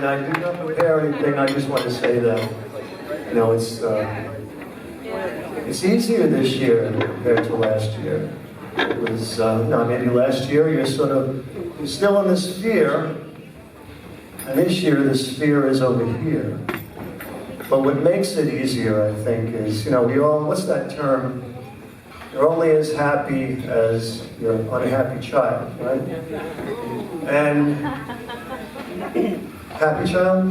I did not prepare anything. I just want to say that, it's easier this year compared to last year. It was, maybe last year you're still in the sphere, and this year the sphere is over here. But what makes it easier, I think, is, what's that term? You're only as happy as your unhappy child, right? And happy child?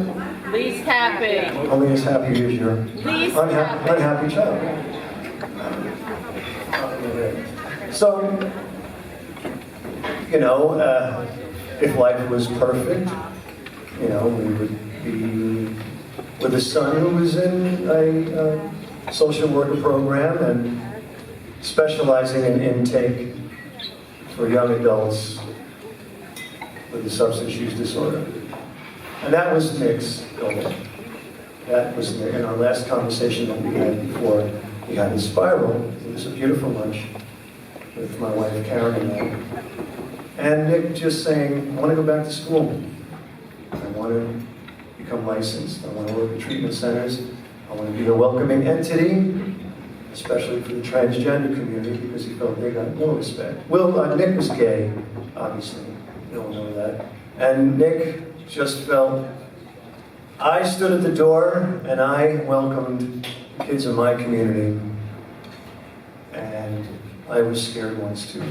Least happy. Only as happy as your unhappy child. So, if life was perfect, we would be with a son who was in a social worker program and specializing in intake for young adults with a substance use disorder. And that was Nick's goal. That was Nick. In our last conversation that we had before we had the spiral, it was a beautiful lunch with my wife Karen and I. And Nick just saying, I want to go back to school. I want to become licensed. I want to work at treatment centers. I want to be a welcoming entity, especially for the transgender community, because he felt they got no respect. Nick was gay, obviously. You all know that. And Nick just felt, I stood at the door and I welcomed the kids in my community. And I was scared once too.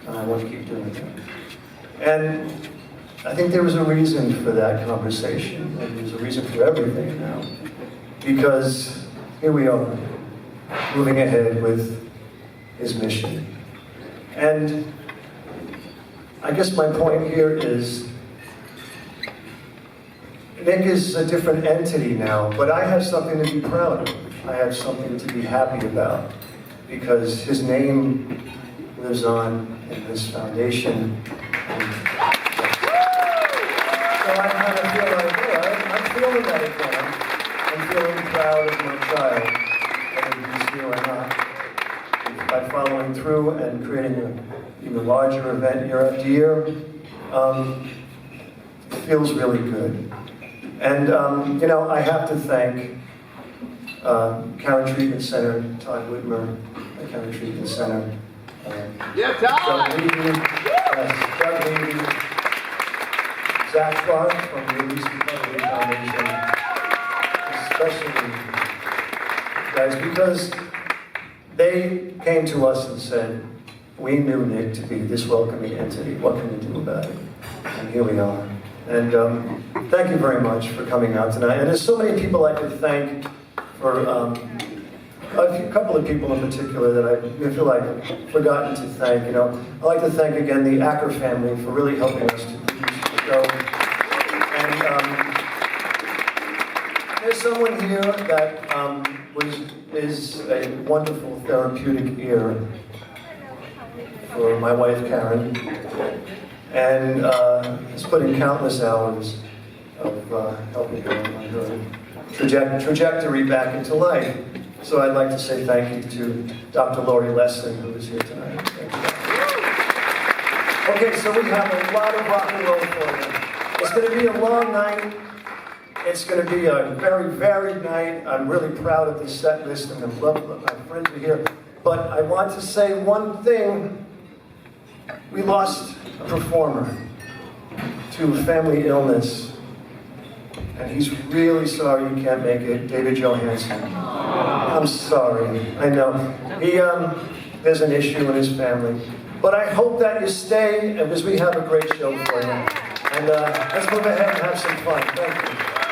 And I want to keep doing that. And I think there was a reason for that conversation. And there's a reason for everything now. Because here we are, moving ahead with his mission. And I guess my point here is, Nick is a different entity now, but I have something to be proud of. I have something to be happy about, because his name lives on in this foundation. So I kind of feel like, I'm feeling that again. I'm feeling proud of my child, whether he's here or not, by following through and creating an even larger event year after year. It feels really good. And, I have to thank Karen Treatment Center, Todd Whitmer at Karen Treatment Center. Doug Levy, Zach Clark from the Release Recovery Foundation, especially guys, because they came to us and said, we knew Nick to be this welcoming entity. What can we do about it? And here we are. And thank you very much for coming out tonight. And there's so many people I could thank for, a couple of people in particular that I feel like I've forgotten to thank. I'd like to thank again the Acker family for really helping us to produce the show. And there's someone here that is a wonderful therapeutic ear for my wife Karen, and has put in countless hours of helping her on her trajectory back into life. So I'd like to say thank you to Dr. Lori Lessing, who is here tonight. Okay, so we have a lot of rock and roll for you. It's going to be a long night. It's going to be a very varied night. I'm really proud of the set list, and I love my friends are here. But I want to say one thing. We lost a performer to family illness, and he's really sorry he can't make it, David Johansson. I'm sorry, I know. There's an issue in his family. But I hope that you stay, because we have a great show for you. And let's move ahead and have some fun. Thank you.